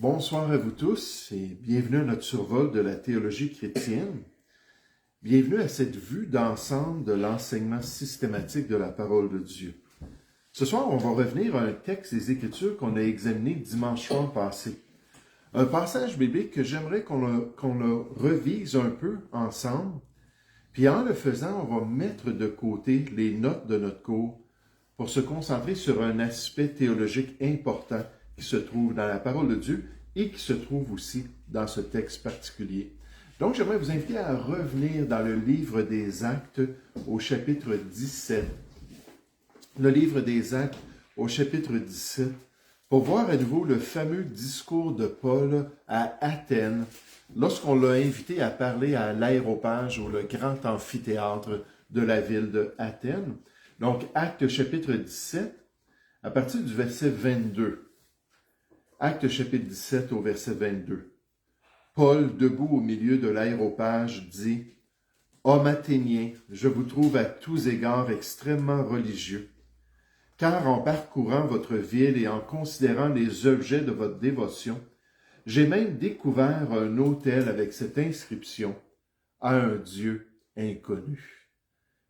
Bonsoir à vous tous et bienvenue à notre survol de la théologie chrétienne. Bienvenue à cette vue d'ensemble de l'enseignement systématique de la parole de Dieu. Ce soir, on va revenir à un texte des Écritures qu'on a examiné dimanche soir passé. Un passage biblique que j'aimerais qu'on le revise un peu ensemble. Puis en le faisant, on va mettre de côté les notes de notre cours pour se concentrer sur un aspect théologique important qui se trouve dans la parole de Dieu et qui se trouve aussi dans ce texte particulier. Donc, j'aimerais vous inviter à revenir dans le livre des Actes au chapitre 17. Le livre des Actes au chapitre 17, pour voir à nouveau le fameux discours de Paul à Athènes, lorsqu'on l'a invité à parler à l'aéropage ou le grand amphithéâtre de la ville de Athènes. Donc, Actes chapitre 17, à partir du verset 22. Actes chapitre 17 au verset 22. Paul, debout au milieu de l'aéropage, dit « Hommes athéniens, je vous trouve à tous égards extrêmement religieux, car en parcourant votre ville et en considérant les objets de votre dévotion, j'ai même découvert un autel avec cette inscription « À un Dieu inconnu ».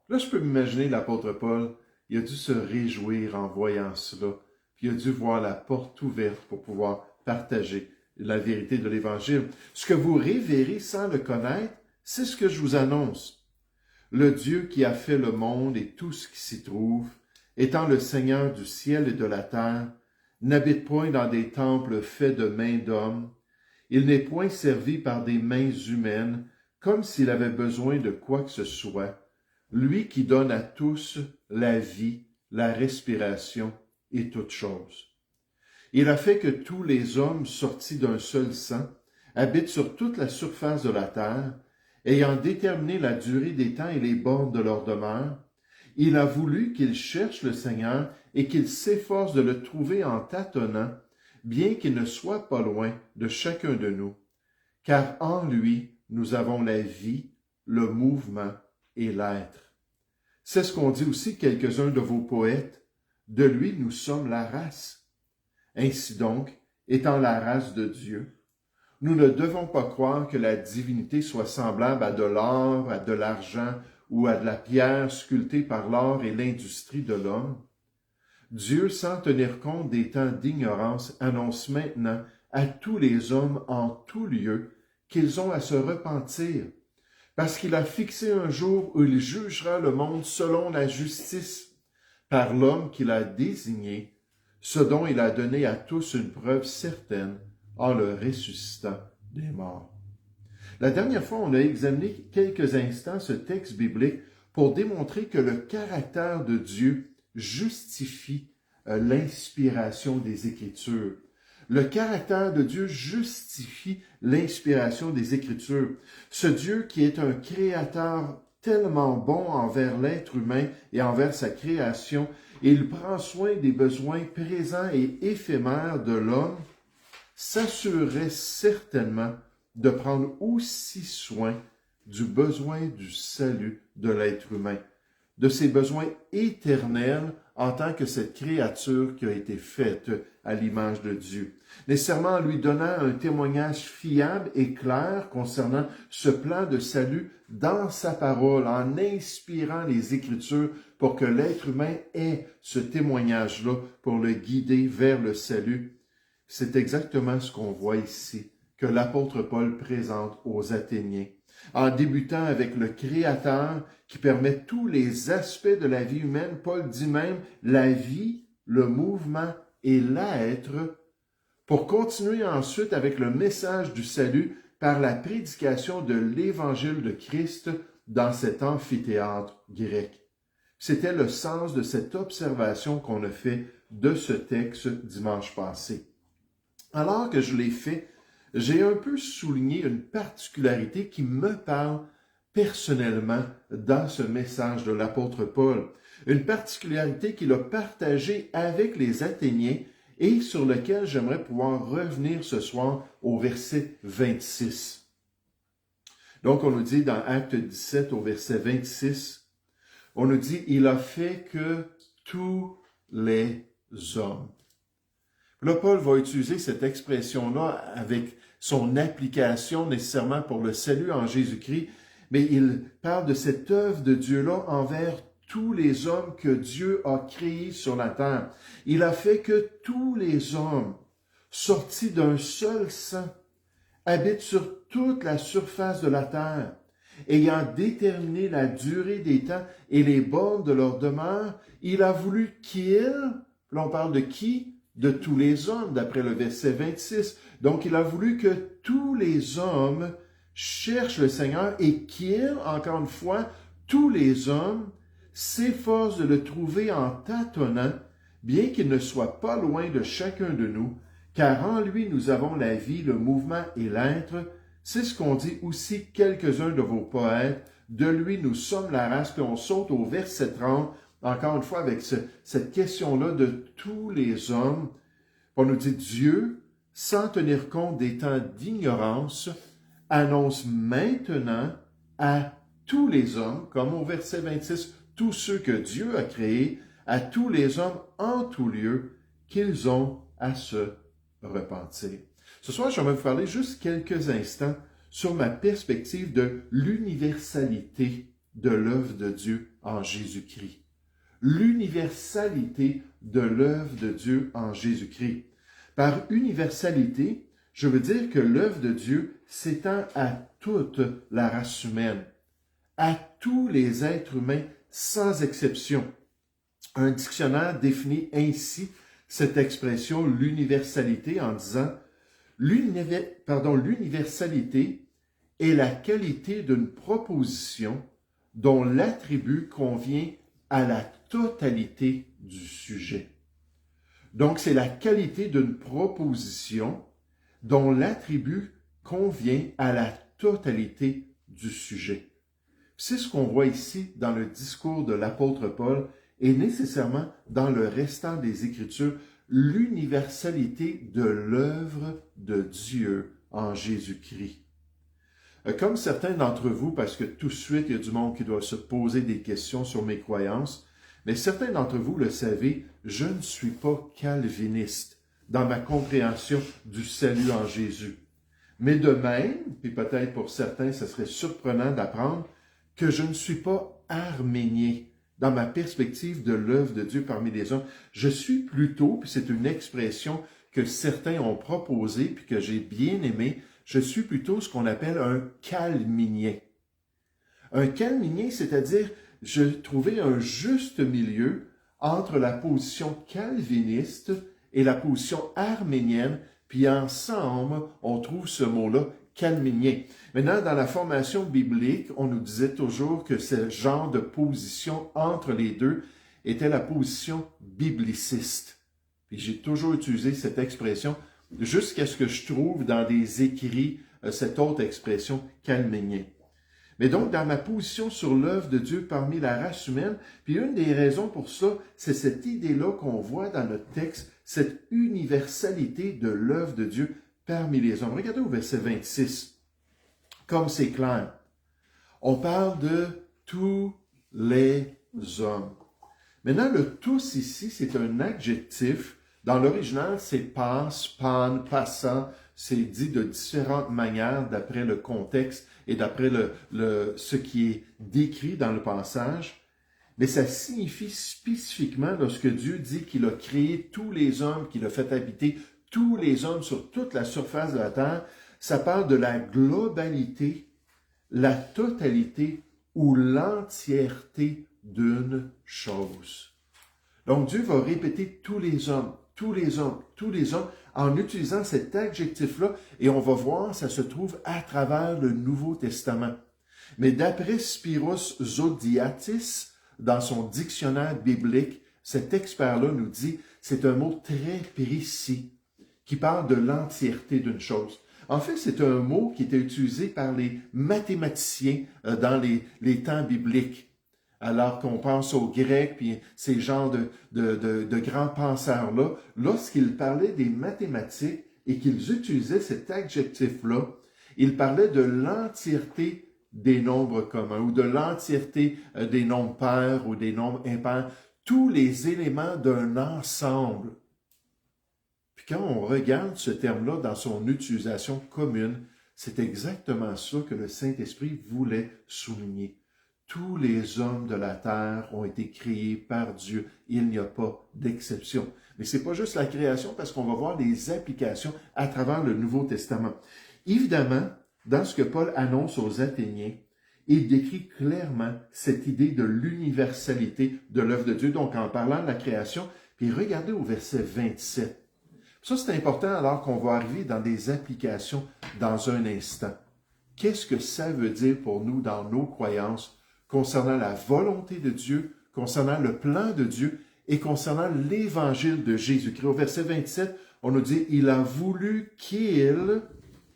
Là, je peux m'imaginer l'apôtre Paul, il a dû se réjouir en voyant cela, puis il a dû voir la porte ouverte pour pouvoir partager la vérité de l'Évangile. Ce que vous révérez sans le connaître, c'est ce que je vous annonce. Le Dieu qui a fait le monde et tout ce qui s'y trouve, étant le Seigneur du ciel et de la terre, n'habite point dans des temples faits de mains d'hommes. Il n'est point servi par des mains humaines, comme s'il avait besoin de quoi que ce soit. Lui qui donne à tous la vie, la respiration et toutes choses. Il a fait que tous les hommes sortis d'un seul sang habitent sur toute la surface de la terre, ayant déterminé la durée des temps et les bornes de leur demeure. Il a voulu qu'ils cherchent le Seigneur et qu'ils s'efforcent de le trouver en tâtonnant, bien qu'il ne soit pas loin de chacun de nous. Car en lui, nous avons la vie, le mouvement et l'être. C'est ce qu'ont dit aussi quelques-uns de vos poètes. De lui, nous sommes la race. Ainsi donc, étant la race de Dieu, nous ne devons pas croire que la divinité soit semblable à de l'or, à de l'argent ou à de la pierre sculptée par l'art et l'industrie de l'homme. Dieu, sans tenir compte des temps d'ignorance, annonce maintenant à tous les hommes en tout lieu qu'ils ont à se repentir, parce qu'il a fixé un jour où il jugera le monde selon la justice, par l'homme qu'il a désigné, ce dont il a donné à tous une preuve certaine en le ressuscitant des morts. La dernière fois, on a examiné quelques instants ce texte biblique pour démontrer que le caractère de Dieu justifie l'inspiration des Écritures. Le caractère de Dieu justifie l'inspiration des Écritures. Ce Dieu qui est un créateur tellement bon envers l'être humain et envers sa création, et il prend soin des besoins présents et éphémères de l'homme, s'assurerait certainement de prendre aussi soin du besoin du salut de l'être humain, de ses besoins éternels en tant que cette créature qui a été faite à l'image de Dieu. Nécessairement en lui donnant un témoignage fiable et clair concernant ce plan de salut dans sa parole, en inspirant les Écritures pour que l'être humain ait ce témoignage-là pour le guider vers le salut. C'est exactement ce qu'on voit ici, que l'apôtre Paul présente aux Athéniens, en débutant avec le Créateur qui permet tous les aspects de la vie humaine. Paul dit même la vie, le mouvement et l'être, pour continuer ensuite avec le message du salut par la prédication de l'Évangile de Christ dans cet amphithéâtre grec. C'était le sens de cette observation qu'on a fait de ce texte dimanche passé. Alors que je l'ai fait, j'ai un peu souligné une particularité qui me parle personnellement dans ce message de l'apôtre Paul. Une particularité qu'il a partagée avec les Athéniens et sur lequel j'aimerais pouvoir revenir ce soir au verset 26. Donc, on nous dit dans Acte 17 au verset 26, on nous dit « Il a fait que tous les hommes ». Là, Paul va utiliser cette expression-là avec son application nécessairement pour le salut en Jésus-Christ, mais il parle de cette œuvre de Dieu-là envers tous les hommes que Dieu a créés sur la terre. Il a fait que tous les hommes, sortis d'un seul sang, habitent sur toute la surface de la terre, ayant déterminé la durée des temps et les bornes de leur demeure. Il a voulu qu'ils, là on parle de qui? De tous les hommes, d'après le verset 26. Donc, il a voulu que tous les hommes cherchent le Seigneur et qu'ils, encore une fois, tous les hommes s'efforcent de le trouver en tâtonnant, bien qu'il ne soit pas loin de chacun de nous, car en lui nous avons la vie, le mouvement et l'être. C'est ce qu'ont dit aussi quelques-uns de vos poètes. De lui nous sommes la race. Puis on saute au verset 30, encore une fois avec cette question-là de tous les hommes. On nous dit Dieu, sans tenir compte des temps d'ignorance, annonce maintenant à tous les hommes, comme au verset 26, tous ceux que Dieu a créés, à tous les hommes en tout lieu, qu'ils ont à se repentir. Ce soir, je vais vous parler juste quelques instants sur ma perspective de l'universalité de l'œuvre de Dieu en Jésus-Christ. L'universalité de l'œuvre de Dieu en Jésus-Christ. Par universalité, je veux dire que l'œuvre de Dieu s'étend à toute la race humaine, à tous les êtres humains sans exception. Un dictionnaire définit ainsi cette expression, l'universalité, en disant l'universalité est la qualité d'une proposition dont l'attribut convient à la totalité du sujet. Donc, c'est la qualité d'une proposition dont l'attribut convient à la totalité du sujet. C'est ce qu'on voit ici dans le discours de l'apôtre Paul et nécessairement dans le restant des Écritures, l'universalité de l'œuvre de Dieu en Jésus-Christ. Comme certains d'entre vous, parce que tout de suite, il y a du monde qui doit se poser des questions sur mes croyances, mais certains d'entre vous le savez, je ne suis pas calviniste dans ma compréhension du salut en Jésus. Mais de même, puis peut-être pour certains, ce serait surprenant d'apprendre que je ne suis pas arménien dans ma perspective de l'œuvre de Dieu parmi les hommes. Je suis plutôt, puis c'est une expression que certains ont proposée, puis que j'ai bien aimée, je suis plutôt ce qu'on appelle un calvinien. Un calvinien, c'est-à-dire, je trouvais un juste milieu entre la position calviniste et la position arménienne, puis ensemble, on trouve ce mot-là, calvinien. Maintenant, dans la formation biblique, on nous disait toujours que ce genre de position entre les deux était la position bibliciste. Puis j'ai toujours utilisé cette expression jusqu'à ce que je trouve dans des écrits cette autre expression, calvinien. Mais donc, dans ma position sur l'œuvre de Dieu parmi la race humaine, puis une des raisons pour ça, c'est cette idée-là qu'on voit dans notre texte, cette universalité de l'œuvre de Dieu parmi les hommes. Regardez au verset 26, comme c'est clair. On parle de tous les hommes. Maintenant, le tous ici, c'est un adjectif. Dans l'original, c'est passe, pan, passant. C'est dit de différentes manières d'après le contexte et d'après ce qui est décrit dans le passage. Mais ça signifie spécifiquement lorsque Dieu dit qu'il a créé tous les hommes, qu'il a fait habiter tous les hommes sur toute la surface de la terre, ça parle de la globalité, la totalité ou l'entièreté d'une chose. Donc Dieu va répéter tous les hommes, tous les hommes, tous les hommes, en utilisant cet adjectif-là, et on va voir, ça se trouve à travers le Nouveau Testament. Mais d'après Spiros Zodiatis, dans son dictionnaire biblique, cet expert-là nous dit, c'est un mot très précis, qui parle de l'entièreté d'une chose. En fait, c'est un mot qui était utilisé par les mathématiciens dans les temps bibliques. Alors qu'on pense aux Grecs, puis ces genres de grands penseurs-là, lorsqu'ils parlaient des mathématiques et qu'ils utilisaient cet adjectif-là, ils parlaient de l'entièreté des nombres communs ou de l'entièreté des nombres pairs ou des nombres impairs, tous les éléments d'un ensemble. Puis quand on regarde ce terme-là dans son utilisation commune, c'est exactement ça que le Saint-Esprit voulait souligner. Tous les hommes de la terre ont été créés par Dieu. Il n'y a pas d'exception. Mais c'est pas juste la création, parce qu'on va voir les applications à travers le Nouveau Testament. Évidemment, dans ce que Paul annonce aux Athéniens, il décrit clairement cette idée de l'universalité de l'œuvre de Dieu. Donc, en parlant de la création, puis regardez au verset 27. Ça, c'est important alors qu'on va arriver dans des applications dans un instant. Qu'est-ce que ça veut dire pour nous dans nos croyances concernant la volonté de Dieu, concernant le plan de Dieu et concernant l'évangile de Jésus-Christ? Au verset 27, on nous dit « Il a voulu qu'il »,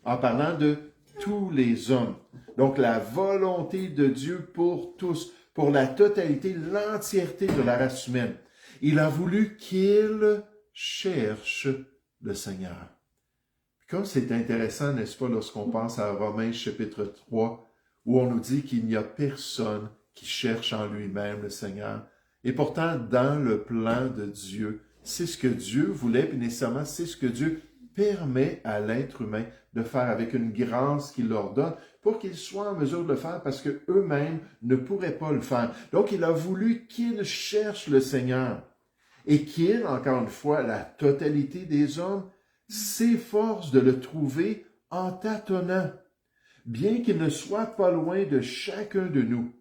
en parlant de tous les hommes. Donc, la volonté de Dieu pour tous, pour la totalité, l'entièreté de la race humaine. Il a voulu qu'il cherche le Seigneur. Comme c'est intéressant, n'est-ce pas, lorsqu'on pense à Romains chapitre 3, où on nous dit qu'il n'y a personne qui cherche en lui-même le Seigneur. Et pourtant, dans le plan de Dieu, c'est ce que Dieu voulait, puis nécessairement, c'est ce que Dieu permet à l'être humain de faire avec une grâce qu'il leur donne pour qu'ils soient en mesure de le faire parce qu'eux-mêmes ne pourraient pas le faire. Donc, il a voulu qu'ils cherchent le Seigneur et qu'il, encore une fois, la totalité des hommes, s'efforce de le trouver en tâtonnant, bien qu'il ne soit pas loin de chacun de nous.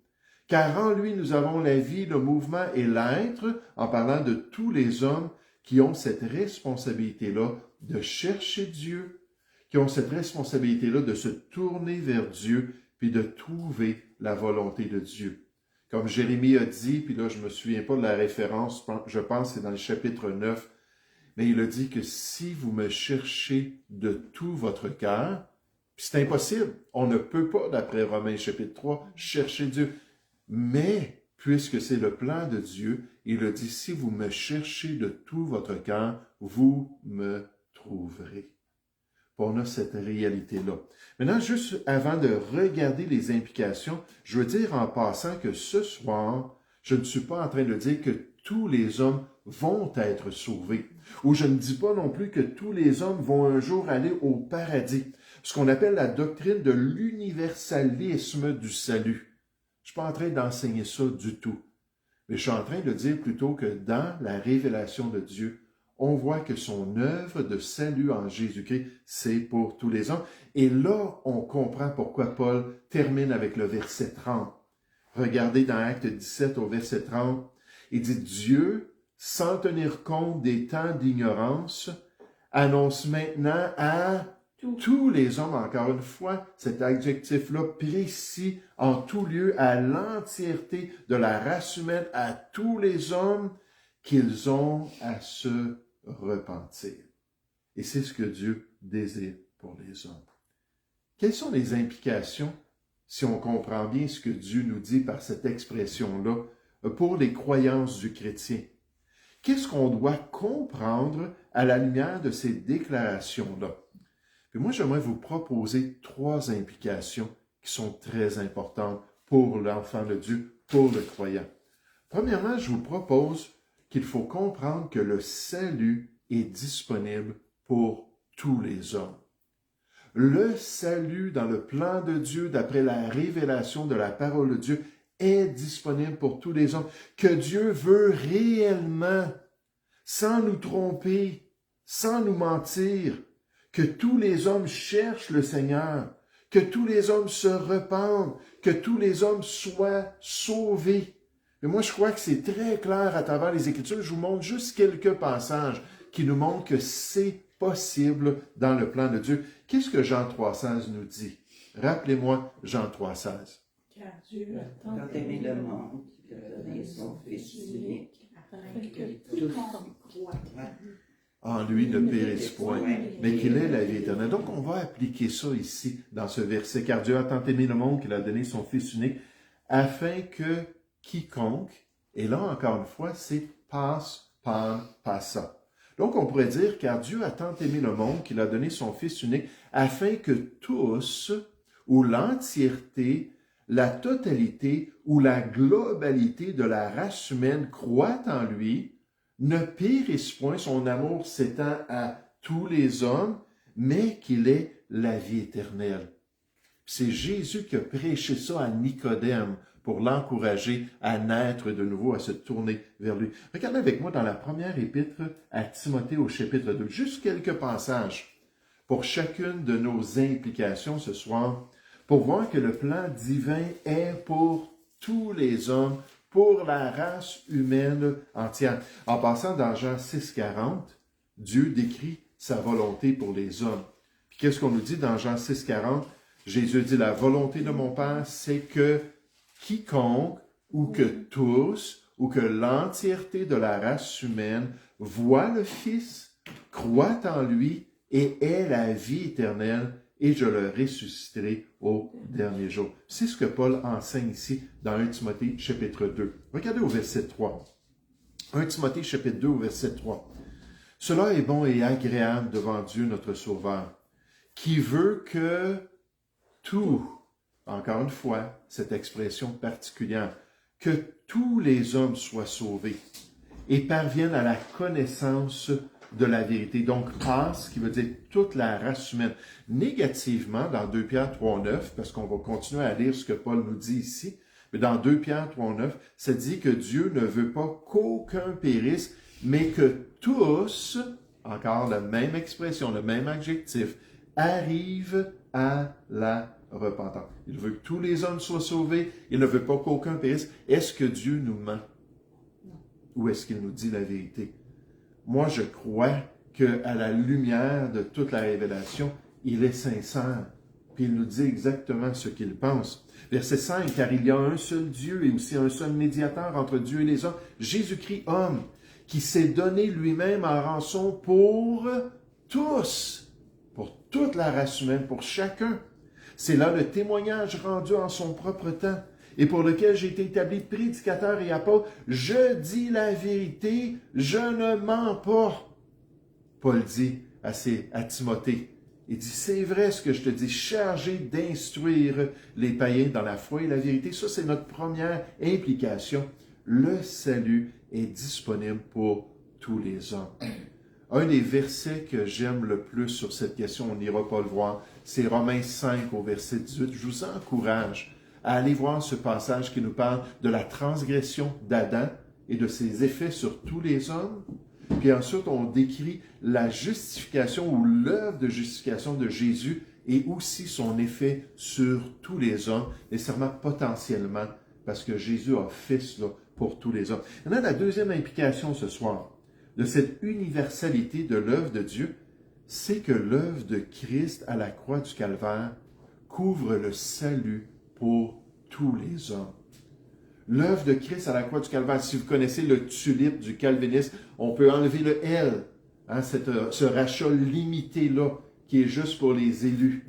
Car en lui, nous avons la vie, le mouvement et l'être, en parlant de tous les hommes qui ont cette responsabilité-là de chercher Dieu, qui ont cette responsabilité-là de se tourner vers Dieu, puis de trouver la volonté de Dieu. Comme Jérémie a dit, puis là je me souviens pas de la référence, je pense que c'est dans le chapitre 9, mais il a dit que si vous me cherchez de tout votre cœur, puis c'est impossible, on ne peut pas, d'après Romains chapitre 3, chercher Dieu. Mais, puisque c'est le plan de Dieu, il a dit, si vous me cherchez de tout votre cœur, vous me trouverez. On a cette réalité-là. Maintenant, juste avant de regarder les implications, je veux dire en passant que ce soir, je ne suis pas en train de dire que tous les hommes vont être sauvés. Ou je ne dis pas non plus que tous les hommes vont un jour aller au paradis. Ce qu'on appelle la doctrine de l'universalisme du salut. Je ne suis pas en train d'enseigner ça du tout. Mais je suis en train de dire plutôt que dans la révélation de Dieu, on voit que son œuvre de salut en Jésus-Christ, c'est pour tous les hommes. Et là, on comprend pourquoi Paul termine avec le verset 30. Regardez dans Actes 17 au verset 30, il dit « Dieu, sans tenir compte des temps d'ignorance, annonce maintenant à tous les hommes, encore une fois, cet adjectif-là précis, en tout lieu, à l'entièreté de la race humaine, à tous les hommes, qu'ils ont à se repentir. » Et c'est ce que Dieu désire pour les hommes. Quelles sont les implications, si on comprend bien ce que Dieu nous dit par cette expression-là, pour les croyances du chrétien? Qu'est-ce qu'on doit comprendre à la lumière de ces déclarations-là? Puis moi, j'aimerais vous proposer 3 implications qui sont très importantes pour l'enfant de Dieu, pour le croyant. Premièrement, je vous propose qu'il faut comprendre que le salut est disponible pour tous les hommes. Le salut dans le plan de Dieu, d'après la révélation de la parole de Dieu, est disponible pour tous les hommes. Que Dieu veut réellement, sans nous tromper, sans nous mentir, que tous les hommes cherchent le Seigneur, que tous les hommes se repentent, que tous les hommes soient sauvés. Mais moi, je crois que c'est très clair à travers les Écritures. Je vous montre juste quelques passages qui nous montrent que c'est possible dans le plan de Dieu. Qu'est-ce que Jean 3,16 nous dit? Rappelez-moi Jean 3,16. Car Dieu a tant aimé le monde qu'il a donné son Fils unique, afin que quiconque croit en lui ne périsse point, mais qu'il ait la vie éternelle. Donc, on va appliquer ça ici, dans ce verset. Car Dieu a tant aimé le monde qu'il a donné son Fils unique, afin que quiconque, et là encore une fois, c'est passe par passa. Donc on pourrait dire, car Dieu a tant aimé le monde qu'il a donné son Fils unique, afin que tous, ou l'entièreté, la totalité ou la globalité de la race humaine croient en lui, ne périsse point, son amour s'étend à tous les hommes, mais qu'il est la vie éternelle. C'est Jésus qui a prêché ça à Nicodème pour l'encourager à naître de nouveau, à se tourner vers lui. Regardez avec moi dans la première épître à Timothée au chapitre 2, juste quelques passages pour chacune de nos implications ce soir, pour voir que le plan divin est pour tous les hommes, pour la race humaine entière. En passant dans Jean 6,40, Dieu décrit sa volonté pour les hommes. Puis qu'est-ce qu'on nous dit dans Jean 6,40? Jésus dit, la volonté de mon Père, c'est que quiconque ou que tous ou que l'entièreté de la race humaine voit le Fils, croit en lui et ait la vie éternelle, et je le ressusciterai au dernier jour. C'est ce que Paul enseigne ici dans 1 Timothée chapitre 2. Regardez au verset 3. 1 Timothée chapitre 2 au verset 3. Cela est bon et agréable devant Dieu notre Sauveur, qui veut que tout, encore une fois, cette expression particulière, que tous les hommes soient sauvés et parviennent à la connaissance de la vérité. Donc, race, qui veut dire toute la race humaine. Négativement, dans 2 Pierre 3,9, parce qu'on va continuer à lire ce que Paul nous dit ici, mais dans 2 Pierre 3,9, ça dit que Dieu ne veut pas qu'aucun périsse, mais que tous, encore la même expression, le même adjectif, arrivent à la repentance. Il veut que tous les hommes soient sauvés, il ne veut pas qu'aucun périsse. Est-ce que Dieu nous ment? Ou est-ce qu'il nous dit la vérité? Moi, je crois qu'à la lumière de toute la révélation, il est sincère. Puis il nous dit exactement ce qu'il pense. Verset 5, car il y a un seul Dieu et aussi un seul médiateur entre Dieu et les hommes, Jésus-Christ homme, qui s'est donné lui-même en rançon pour tous, pour toute la race humaine, pour chacun. C'est là le témoignage rendu en son propre temps et pour lequel j'ai été établi prédicateur et apôtre. Je dis la vérité, je ne mens pas. Paul dit à Timothée, il dit, c'est vrai ce que je te dis, chargé d'instruire les païens dans la foi et la vérité. Ça, c'est notre première implication. Le salut est disponible pour tous les hommes. Un des versets que j'aime le plus sur cette question, on n'ira pas le voir, c'est Romains 5 au verset 18. Je vous encourage à aller voir ce passage qui nous parle de la transgression d'Adam et de ses effets sur tous les hommes. Puis ensuite, on décrit la justification ou l'œuvre de justification de Jésus et aussi son effet sur tous les hommes, nécessairement potentiellement, parce que Jésus a fait cela pour tous les hommes. Maintenant, la deuxième implication ce soir de cette universalité de l'œuvre de Dieu, c'est que l'œuvre de Christ à la croix du Calvaire couvre le salut pour tous les hommes. L'œuvre de Christ à la croix du Calvaire, si vous connaissez le tulipe du calvinisme, on peut enlever le L, ce rachat limité-là, qui est juste pour les élus.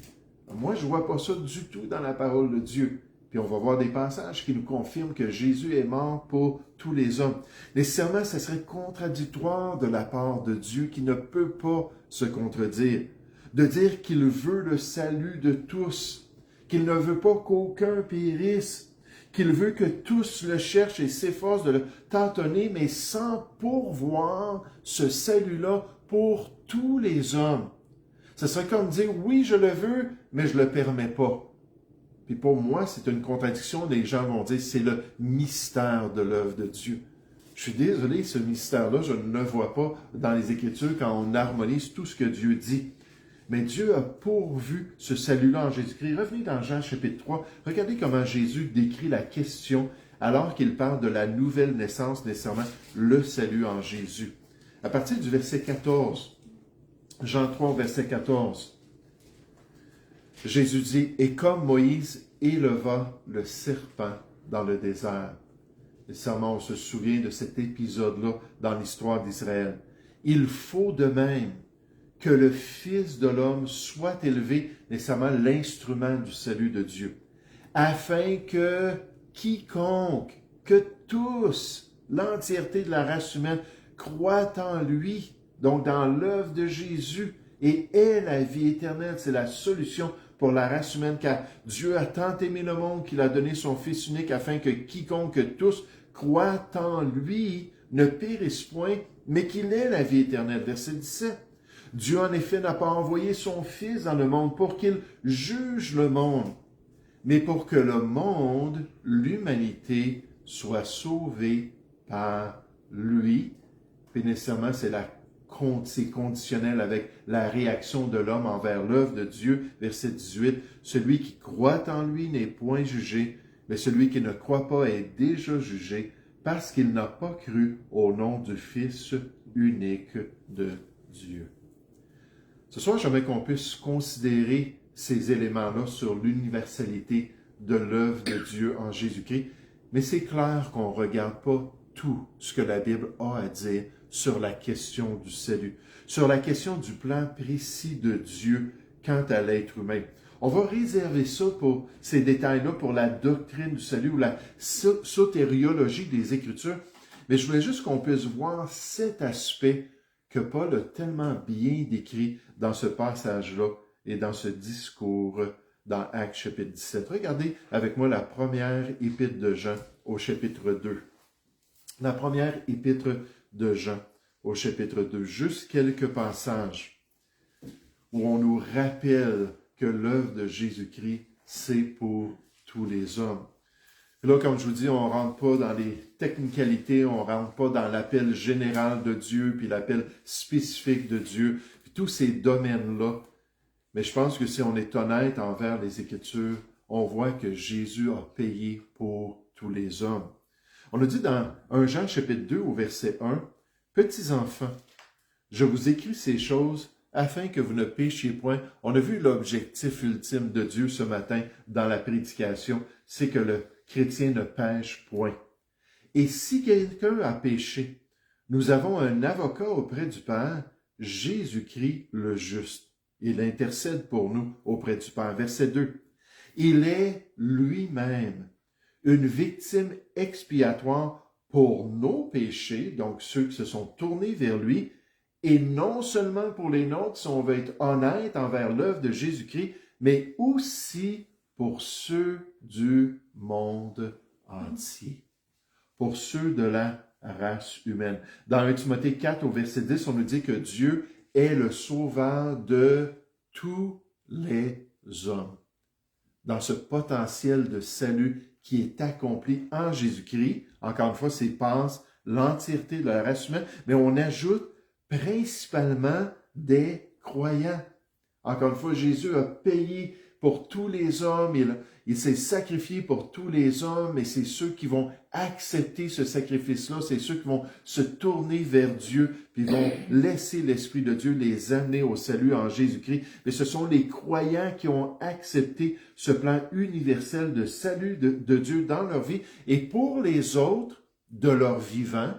Moi, je ne vois pas ça du tout dans la parole de Dieu. Puis on va voir des passages qui nous confirment que Jésus est mort pour tous les hommes. Nécessairement, ce serait contradictoire de la part de Dieu qui ne peut pas se contredire. De dire qu'il veut le salut de tous, qu'il ne veut pas qu'aucun périsse, qu'il veut que tous le cherchent et s'efforcent de le tâtonner, mais sans pourvoir ce salut-là pour tous les hommes. Ce serait comme dire, oui, je le veux, mais je ne le permets pas. Puis pour moi, c'est une contradiction. Les gens vont dire, c'est le mystère de l'œuvre de Dieu. Je suis désolé, ce mystère-là, je ne le vois pas dans les Écritures quand on harmonise tout ce que Dieu dit. Mais Dieu a pourvu ce salut-là en Jésus-Christ. Revenez dans Jean chapitre 3. Regardez comment Jésus décrit la question alors qu'il parle de la nouvelle naissance, nécessairement le salut en Jésus. À partir du verset 14, Jean 3, verset 14, Jésus dit, « Et comme Moïse éleva le serpent dans le désert. » Nécessairement, on se souvient de cet épisode-là dans l'histoire d'Israël. « Il faut de même que le Fils de l'homme soit élevé, nécessairement l'instrument du salut de Dieu, afin que quiconque, que tous, l'entièreté de la race humaine, croient en lui, donc dans l'œuvre de Jésus, et ait la vie éternelle. » C'est la solution pour la race humaine, car Dieu a tant aimé le monde qu'il a donné son Fils unique afin que quiconque, que tous, croient en lui, ne périsse point, mais qu'il ait la vie éternelle. Verset 17. Dieu, en effet, n'a pas envoyé son Fils dans le monde pour qu'il juge le monde, mais pour que le monde, l'humanité, soit sauvée par lui. Puis nécessairement, c'est conditionnel avec la réaction de l'homme envers l'œuvre de Dieu. Verset 18, « Celui qui croit en lui n'est point jugé, mais celui qui ne croit pas est déjà jugé, parce qu'il n'a pas cru au nom du Fils unique de Dieu. » Ce soir, j'aimerais qu'on puisse considérer ces éléments-là sur l'universalité de l'œuvre de Dieu en Jésus-Christ, mais c'est clair qu'on ne regarde pas tout ce que la Bible a à dire sur la question du salut, sur la question du plan précis de Dieu quant à l'être humain. On va réserver ça pour ces détails-là, pour la doctrine du salut ou la sotériologie des Écritures, mais je voulais juste qu'on puisse voir cet aspect que Paul a tellement bien décrit dans ce passage-là et dans ce discours dans Actes chapitre 17. Regardez avec moi la première épître de Jean au chapitre 2. La première épître de Jean au chapitre 2, juste quelques passages où on nous rappelle que l'œuvre de Jésus-Christ, c'est pour tous les hommes. Et là, comme je vous dis, on ne rentre pas dans les technicalités, on ne rentre pas dans l'appel général de Dieu, puis l'appel spécifique de Dieu, puis tous ces domaines-là. Mais je pense que si on est honnête envers les Écritures, on voit que Jésus a payé pour tous les hommes. On a dit dans 1 Jean chapitre 2 au verset 1, « Petits enfants, je vous écris ces choses afin que vous ne péchiez point. » On a vu l'objectif ultime de Dieu ce matin dans la prédication, c'est que le chrétien ne pêche point. Et si quelqu'un a péché, nous avons un avocat auprès du Père, Jésus-Christ le juste. Il intercède pour nous auprès du Père. Verset 2. Il est lui-même une victime expiatoire pour nos péchés, donc ceux qui se sont tournés vers lui, et non seulement pour les nôtres, si on veut être honnête envers l'œuvre de Jésus-Christ, mais aussi pour ceux du monde entier, pour ceux de la race humaine. Dans 1 Timothée 4, au verset 10, on nous dit que Dieu est le sauveur de tous les hommes. Dans ce potentiel de salut qui est accompli en Jésus-Christ, encore une fois, c'est passe l'entièreté de la race humaine, mais on ajoute principalement des croyants. Encore une fois, Jésus a payé pour tous les hommes, il s'est sacrifié pour tous les hommes, et c'est ceux qui vont accepter ce sacrifice-là, c'est ceux qui vont se tourner vers Dieu, puis vont laisser l'Esprit de Dieu les amener au salut en Jésus-Christ. Mais ce sont les croyants qui ont accepté ce plan universel de salut de Dieu dans leur vie, et pour les autres, de leur vivant,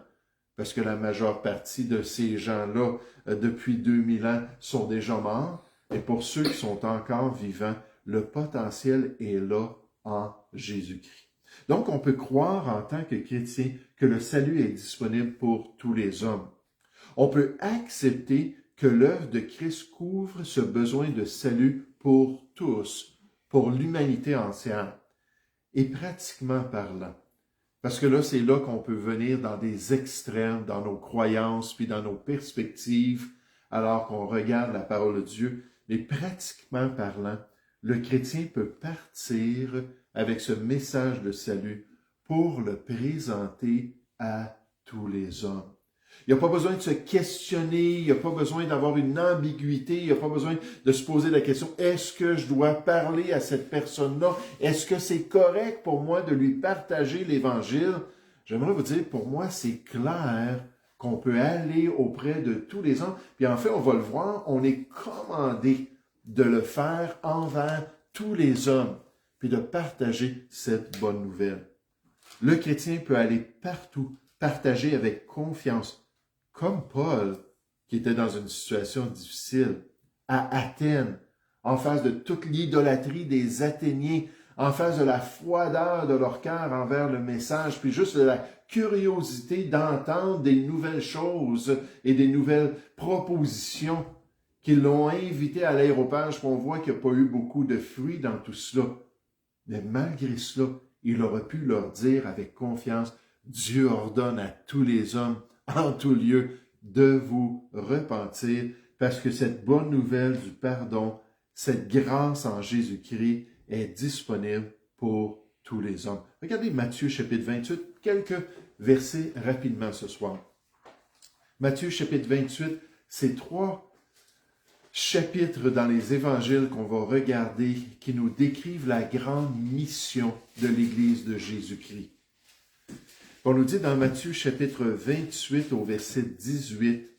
parce que la majeure partie de ces gens-là, depuis 2000 ans, sont déjà morts, et pour ceux qui sont encore vivants, le potentiel est là en Jésus-Christ. Donc, on peut croire en tant que chrétien que le salut est disponible pour tous les hommes. On peut accepter que l'œuvre de Christ couvre ce besoin de salut pour tous, pour l'humanité entière, et pratiquement parlant. Parce que là, c'est là qu'on peut venir dans des extrêmes, dans nos croyances, puis dans nos perspectives, alors qu'on regarde la parole de Dieu. Mais pratiquement parlant, le chrétien peut partir avec ce message de salut pour le présenter à tous les hommes. Il n'y a pas besoin de se questionner, il n'y a pas besoin d'avoir une ambiguïté, il n'y a pas besoin de se poser la question, est-ce que je dois parler à cette personne-là? Est-ce que c'est correct pour moi de lui partager l'Évangile? J'aimerais vous dire, pour moi, c'est clair qu'on peut aller auprès de tous les hommes. Puis en fait, on va le voir, on est commandé de le faire envers tous les hommes, puis de partager cette bonne nouvelle. Le chrétien peut aller partout, partager avec confiance, comme Paul, qui était dans une situation difficile, à Athènes, en face de toute l'idolâtrie des Athéniens, en face de la froideur de leur cœur envers le message, puis juste de la curiosité d'entendre des nouvelles choses et des nouvelles propositions qui l'ont invité à l'aéropage, qu'on voit qu'il n'y a pas eu beaucoup de fruits dans tout cela. Mais malgré cela, il aurait pu leur dire avec confiance, Dieu ordonne à tous les hommes, en tout lieu, de vous repentir, parce que cette bonne nouvelle du pardon, cette grâce en Jésus-Christ est disponible pour tous les hommes. Regardez Matthieu chapitre 28, quelques versets rapidement ce soir. Matthieu chapitre 28, c'est 3 chapitres dans les évangiles qu'on va regarder qui nous décrivent la grande mission de l'Église de Jésus-Christ. On nous dit dans Matthieu chapitre 28 au verset 18,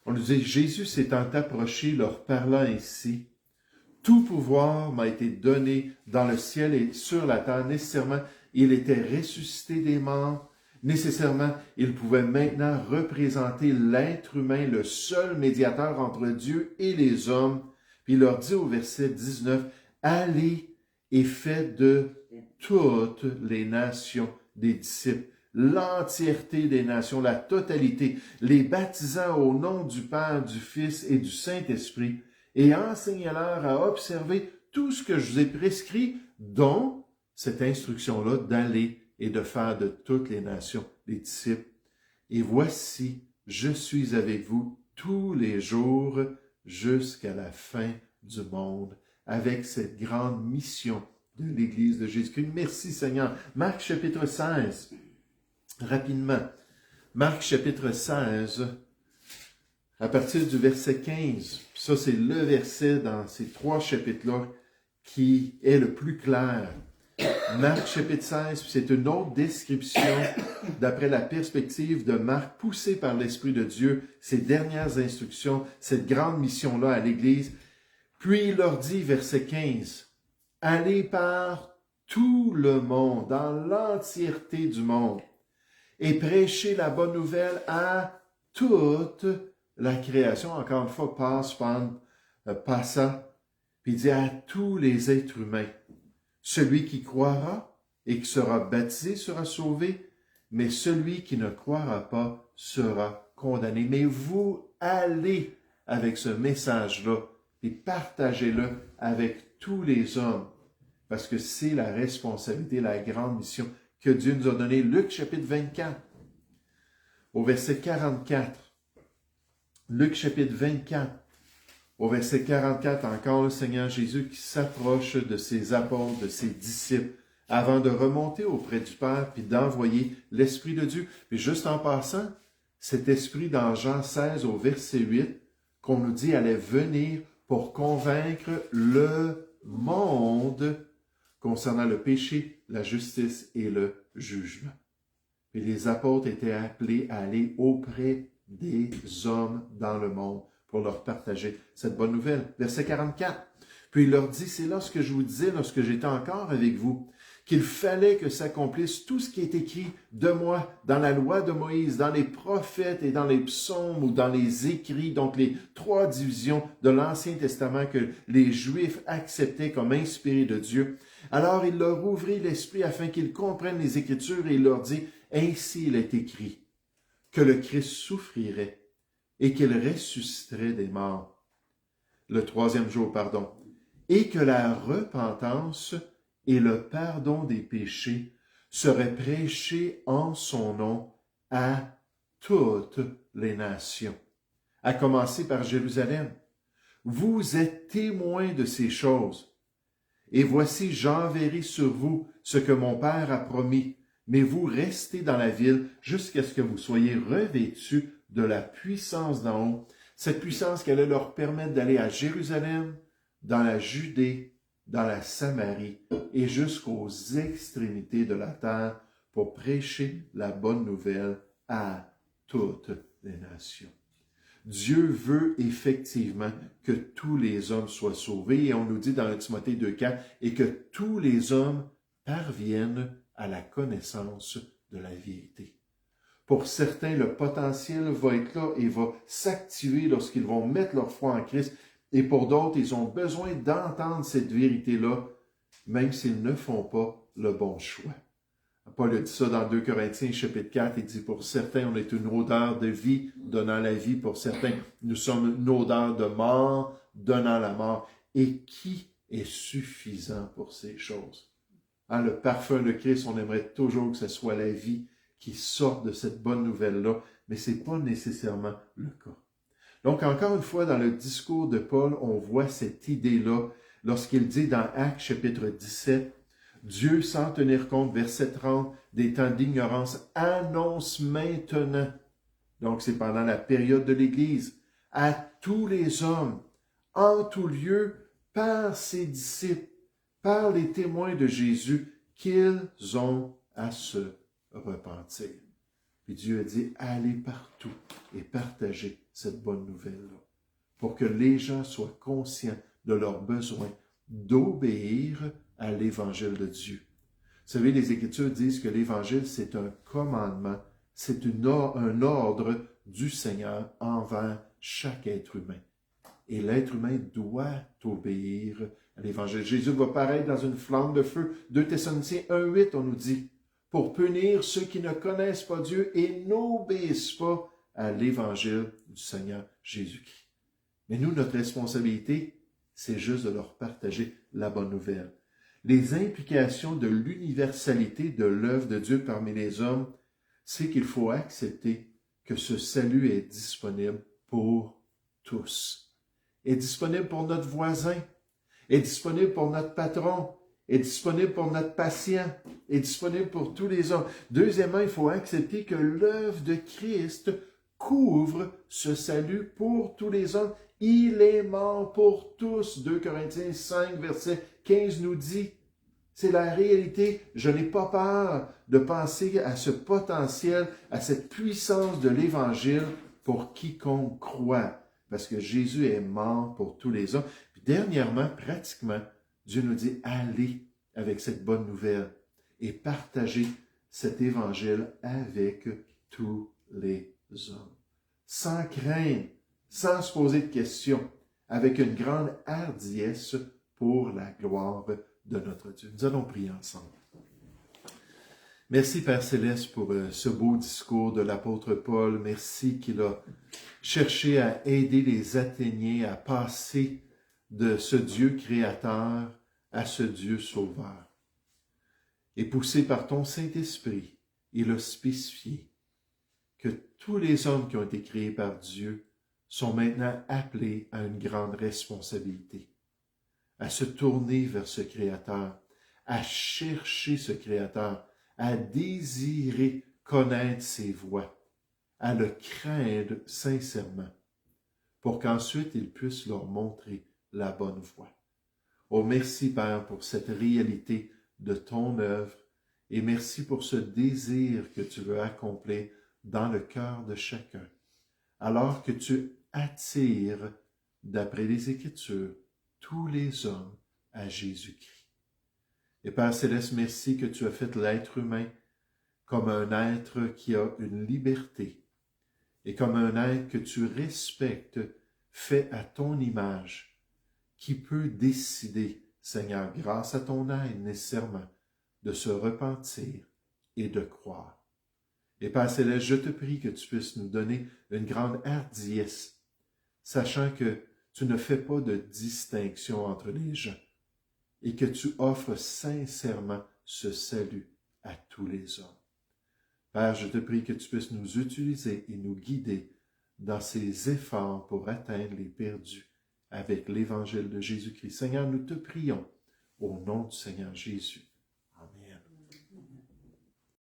on nous dit, Jésus s'étant approché, leur parlant ainsi, « Tout pouvoir m'a été donné dans le ciel et sur la terre. » Nécessairement, il était ressuscité des morts. Nécessairement, il pouvait maintenant représenter l'être humain, le seul médiateur entre Dieu et les hommes. Puis il leur dit au verset 19, « Allez et faites de toutes les nations des disciples. » L'entièreté des nations, la totalité, les baptisant au nom du Père, du Fils et du Saint-Esprit, et enseignez-leur à observer tout ce que je vous ai prescrit, dont cette instruction-là d'aller et de faire de toutes les nations des disciples. Et voici, je suis avec vous tous les jours jusqu'à la fin du monde, avec cette grande mission de l'Église de Jésus-Christ. Merci Seigneur. Marc chapitre 16. Rapidement, Marc chapitre 16, à partir du verset 15, ça c'est le verset dans ces 3 chapitres-là qui est le plus clair. Marc chapitre 16, c'est une autre description d'après la perspective de Marc, poussée par l'Esprit de Dieu, ses dernières instructions, cette grande mission-là à l'Église. Puis il leur dit, verset 15, « Allez par tout le monde, dans l'entièreté du monde, et prêcher la bonne nouvelle à toute la création. » Encore une fois, passa, puis il dit à tous les êtres humains. Celui qui croira et qui sera baptisé sera sauvé, mais celui qui ne croira pas sera condamné. Mais vous allez avec ce message-là et partagez-le avec tous les hommes, parce que c'est la responsabilité, la grande mission que Dieu nous a donnée. Luc chapitre 24, au verset 44. Luc chapitre 24, au verset 44, encore le Seigneur Jésus qui s'approche de ses apôtres, de ses disciples, avant de remonter auprès du Père, puis d'envoyer l'Esprit de Dieu. Puis juste en passant, cet Esprit dans Jean 16, au verset 8, qu'on nous dit allait venir pour convaincre le monde concernant le péché, la justice et le jugement. Et les apôtres étaient appelés à aller auprès des hommes dans le monde pour leur partager cette bonne nouvelle. Verset 44. Puis il leur dit, c'est là ce que je vous disais lorsque j'étais encore avec vous, qu'il fallait que s'accomplisse tout ce qui est écrit de moi dans la loi de Moïse, dans les prophètes et dans les psaumes ou dans les écrits, donc les 3 divisions de l'Ancien Testament que les Juifs acceptaient comme inspirés de Dieu. Alors il leur ouvrit l'esprit afin qu'ils comprennent les Écritures et il leur dit, ainsi il est écrit, que le Christ souffrirait et qu'il ressusciterait des morts le 3e jour, et que la repentance et le pardon des péchés seraient prêchés en son nom à toutes les nations, à commencer par Jérusalem. Vous êtes témoins de ces choses. Et voici, j'enverrai sur vous ce que mon Père a promis, mais vous restez dans la ville jusqu'à ce que vous soyez revêtus de la puissance d'en haut, cette puissance qui allait leur permettre d'aller à Jérusalem, dans la Judée, dans la Samarie et jusqu'aux extrémités de la terre pour prêcher la bonne nouvelle à toutes les nations. Dieu veut effectivement que tous les hommes soient sauvés et on nous dit dans le Timothée 2,4 et que tous les hommes parviennent à la connaissance de la vérité. Pour certains, le potentiel va être là et va s'activer lorsqu'ils vont mettre leur foi en Christ. Et pour d'autres, ils ont besoin d'entendre cette vérité-là, même s'ils ne font pas le bon choix. Paul a dit ça dans 2 Corinthiens, chapitre 4, il dit, pour certains, on est une odeur de vie, donnant la vie. Pour certains, nous sommes une odeur de mort, donnant la mort. Et qui est suffisant pour ces choses? Le parfum de Christ, on aimerait toujours que ce soit la vie qui sorte de cette bonne nouvelle-là, mais ce n'est pas nécessairement le cas. Donc, encore une fois, dans le discours de Paul, on voit cette idée-là lorsqu'il dit dans Actes chapitre 17, « Dieu, sans tenir compte, verset 30, des temps d'ignorance, annonce maintenant, donc c'est pendant la période de l'Église, à tous les hommes, en tout lieu, par ses disciples, par les témoins de Jésus, qu'ils ont à se repentir. » Puis Dieu a dit, allez partout et partagez cette bonne nouvelle-là, pour que les gens soient conscients de leur besoin d'obéir à l'Évangile de Dieu. Vous savez, les Écritures disent que l'Évangile, c'est un commandement, c'est un ordre du Seigneur envers chaque être humain. Et l'être humain doit obéir à l'Évangile. Jésus va paraître dans une flamme de feu. 2 Thessaloniciens 1,8, on nous dit, pour punir ceux qui ne connaissent pas Dieu et n'obéissent pas à l'Évangile du Seigneur Jésus-Christ. Mais nous, notre responsabilité, c'est juste de leur partager la bonne nouvelle. Les implications de l'universalité de l'œuvre de Dieu parmi les hommes, c'est qu'il faut accepter que ce salut est disponible pour tous. Est disponible pour notre voisin, est disponible pour notre patron, est disponible pour notre patient, est disponible pour tous les hommes. Deuxièmement, il faut accepter que l'œuvre de Christ couvre ce salut pour tous les hommes. Il est mort pour tous. 2 Corinthiens 5, verset 15 nous dit, c'est la réalité. Je n'ai pas peur de penser à ce potentiel, à cette puissance de l'Évangile pour quiconque croit, parce que Jésus est mort pour tous les hommes. Puis dernièrement, pratiquement, Dieu nous dit, allez avec cette bonne nouvelle et partagez cet Évangile avec tous les hommes. Sans crainte, sans se poser de questions, avec une grande hardiesse pour la gloire de notre Dieu. Nous allons prier ensemble. Merci Père Céleste pour ce beau discours de l'apôtre Paul. Merci qu'il a cherché à aider les Athéniens à passer de ce Dieu créateur à ce Dieu sauveur. Et poussé par ton Saint-Esprit, il a spécifié que tous les hommes qui ont été créés par Dieu sont maintenant appelés à une grande responsabilité, à se tourner vers ce Créateur, à chercher ce Créateur, à désirer connaître ses voies, à le craindre sincèrement, pour qu'ensuite il puisse leur montrer la bonne voie. Oh, merci Père pour cette réalité de ton œuvre et merci pour ce désir que tu veux accomplir dans le cœur de chacun, alors que tu attires, d'après les Écritures, tous les hommes à Jésus-Christ. Et Père Céleste, merci que tu as fait l'être humain comme un être qui a une liberté et comme un être que tu respectes, fait à ton image, qui peut décider, Seigneur, grâce à ton aide nécessairement, de se repentir et de croire. Et Père Céleste, je te prie que tu puisses nous donner une grande hardiesse, sachant que tu ne fais pas de distinction entre les gens et que tu offres sincèrement ce salut à tous les hommes. Père, je te prie que tu puisses nous utiliser et nous guider dans ces efforts pour atteindre les perdus avec l'Évangile de Jésus-Christ. Seigneur, nous te prions au nom du Seigneur Jésus.